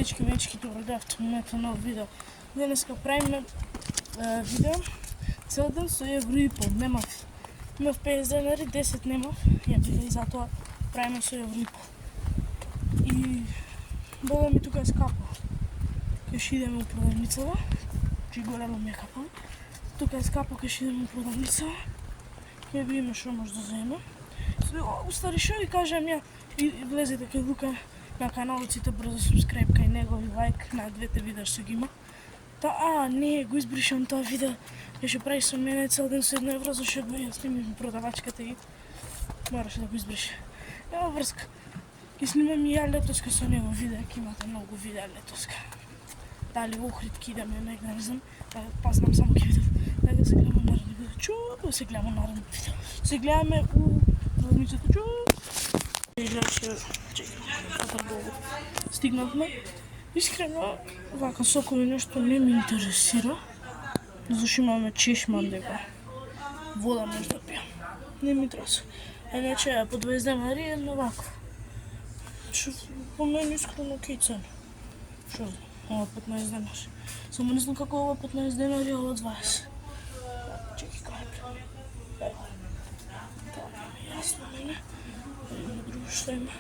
Мечки, добро дојавте во моето ново видео. Денеска правиме видео цел ден со евро и пол. Немав 50 денари, 10 немав, ја биде и затоа правиме со евро и пол. И дода ми тука е скапо. Ке ще идеме у продавницава, че горело ми е капало. Тука е скапо, ке ще идеме у продавницава. Ке видиме што може да земе. Устари шо ви кажам ја, и влезете кај Лука на каналот, сите брзо субскрайб кај него и лайк на двете видеа што ги има. Не, го избришам тоа видео. Ја ще прави со мене цел ден со 1 евро, зашто го ја снимам продавачката и мораше да го избрише. Ема врска. Ќе снимам и ја летоска со него видео, ќе имате многу видеа летоска. Дали Охрид ки идеме негде, не знам, па знам само ќе видите. Дајде се гледаме наредно видео. Чу, се гледаме наредно видео. Се гледаме у продавницата. Чу. Стигнавме. Искрено, вака сокови нешто не ми интересира, зашто имаме чешман дека вода може да пијам. Не ми интересува. Иначе по 20 денари е едно вако. По мене искрено окей цена. Шо знам, ова 15 денари. Само не знам како ова 15 денари, ова 20. Чеки кај бе. Тоа ми е јасно мене. Друго што има.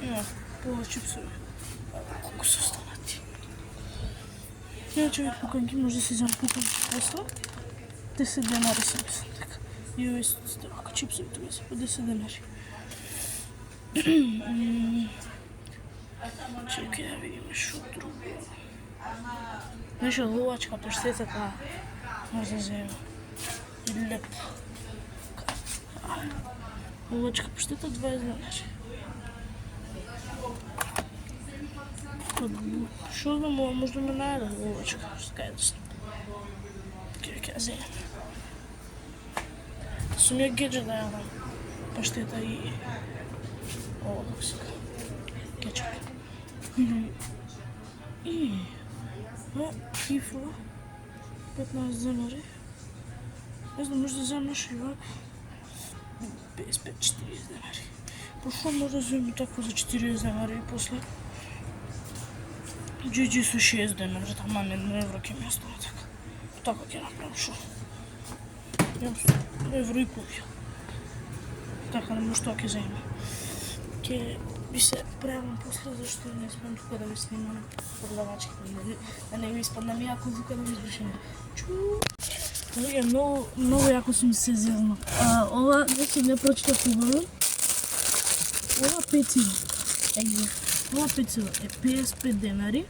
Има пола чипсови. Колку се останати. Иначе ви пукан ги може да си вземам пукан после. 10 денари се мислам така. И овие сте вака чипсови тука се по 10 денари. Чекай да видиме шо друго. Нешто ловачка паштета може да вземем. И леп. Ловачка паштета 20 денари. Шо знам, ова може да ме најде ловачка, кај да сум. Ке ја земем. Сум ја геджа да јадам паштета и ова како се кај. Кетчуп. И кифла 15 денари. Не знам, може да земам нешто и вако. 55-40 денари. Пошто може да земам такво за 40 денари и после GG со 6 денари, тама не 1 евро ќе ми остане така. Така ќе направам шо. Евро и половина. Така не може тоа ќе земам. Ќе би се правам после, зашто не смем тука да ви снимам продавачките, да не ви испаднам јако тука да ви избришем. Луѓе, многу јако сум се зезна. Ова, значи не прочитав убаво. Ова пецило. Ова пецило е 55 денари.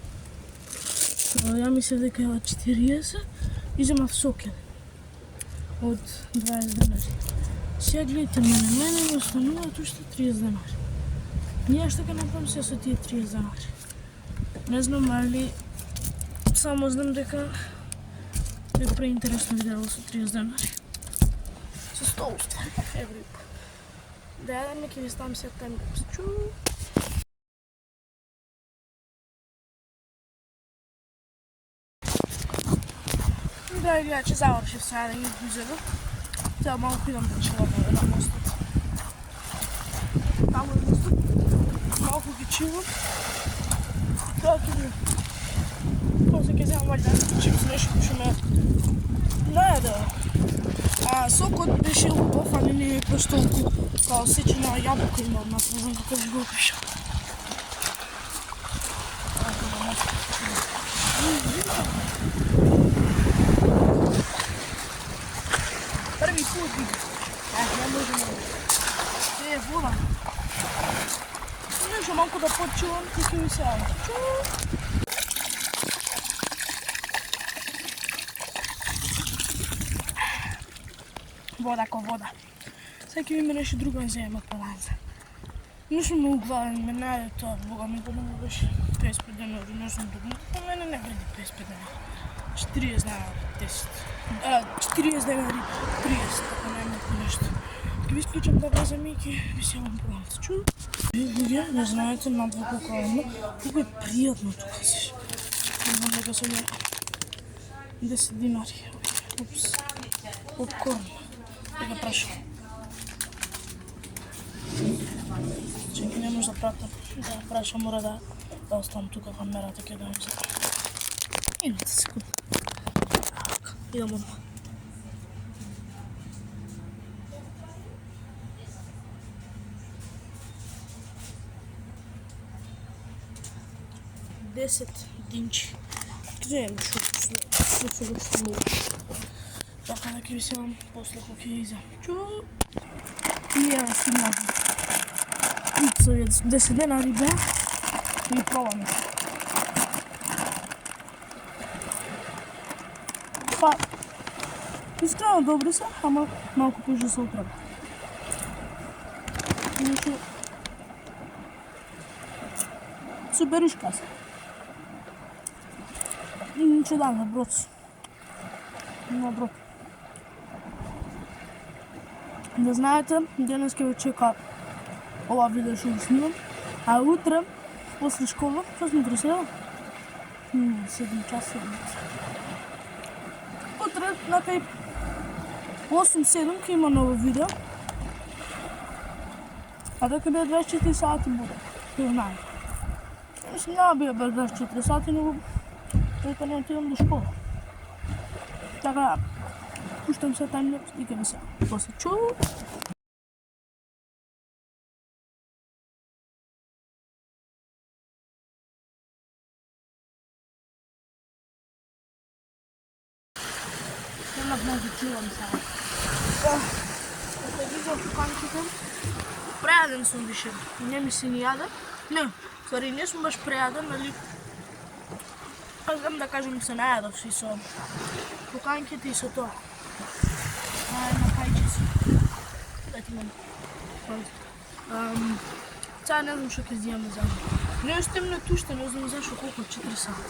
Ја мислев дека е 40 и земав соке од 20 денари. Сега гледайте мене ми остануваат уште 30 денари. Ние што ќе направам се со тие 30 денари. Не знам, али само знам дека е преинтересно видео со 30 денари. Со 100 уствари, евро и пол. Да јадеме, ќе ви ставам се таймлапс. Чу! Драги гледачи, завршив сега да ги епизода. Сега малку идам да чилам на мостот. Таму е мостот. Малку ги чилам. Тоа ќе би. После ќе земам вајда чипс нешто што ме најадела. Сокот беше убав, али не е баш толку као сечена јабука има од нас, не знам како ви го опишам. Први пут види. Не можем. Е, вода. Нешто малку да почувам, ти ќе ми се јавам. Вода ко вода. Сега ќе има нешто друго да земам од паланца. Не сум многу гладен, ме најде тоа, бога ми годно беше 55 денари, не знам друго. По мене не вреди 55 денари. 40 денари, 10. 40 денари, 30, така најмалку нешто. Ќе ви исклучам да влезам и ќе ви сјавам паланца. Чу? Луѓе, не знаете надвор колку е едно, колку е пријатно тука се. Не знам дека се ме 10 динари. Упс. Попкорн. Дека прашам. Чекай, не може да прашам, мора да Да оставам тука камерата ќе да им се. Едната секунда. Идам одма. Десет динчи. Где шо така да ќе ви селам после кога ќе изам. Чу. И ја стигнав. Пица јадам 10 дена риба и пробаме. Па, искрено добри се, ама малку пише се отрава. Иначе, суперишка се. Иначе да, на брод си. На брод. Да знаете, денес ќе ве чека ова видео што го снимам, а утре, после школа, што сме утре сега? 7 часа. Утре, на кај 8-7 ќе има ново видео, а дека бе 24 сати буде, ќе знае. Мислам, няма бе 24 сати, но дека не отидам до школа. Така, пуштам се таймлапс и ќе ви се. После чу. Станав да чувам сега. Кога видам туканките, прејаден сум више. Не ми се ни јаде. Не, стvari не сум баш прејаден, али аз знам да кажем се најадов си со туканките и со тоа. На кајче си. Да ти имам. Сега не знам што ќе здиваме за мен. Не стемно тушта, не знам зашо колку 4 сата.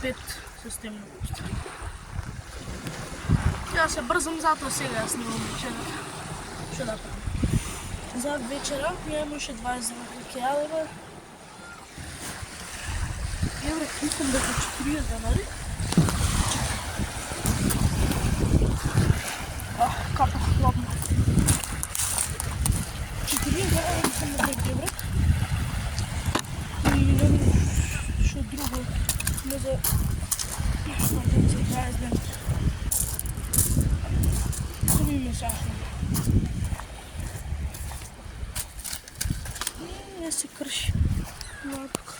5 се стемно тушта. Ја се брзам, затоа сега ја снимам вечерата. Што да правам? За вечера ја имаше 20 дена ќе јадеме. Евре, искам да 40 денари. Капа, ладно. 40 денари искам да дек евре. И не знам што друго. Не за 20 дена. Ми сашно. Не се крши. Лапка.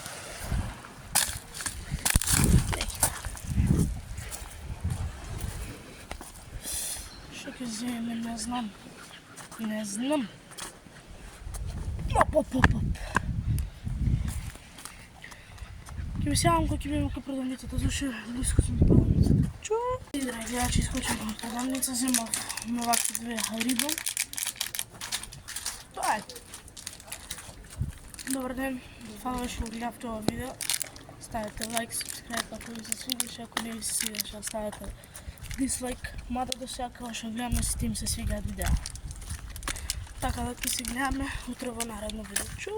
Што ќе вземе, не знам. Не знам. Оп. Ќе ви сјавам кога ќе бидеме кај продавницата, зашто близко сум до продавницата. Чу! И драги, ја ќе искочим кај продавница, земав на вакви 2 риба. Тоа е. Добар ден, фала што гледавте ова видео. Ставете лайк, subscribe ако ви се свигаше, ако не ви се свигаше, ставете дислайк. Мада до сега кога што гледаме сите им се свигаат видеа. Така да ќе се гледаме утре во наредно видео. Чу!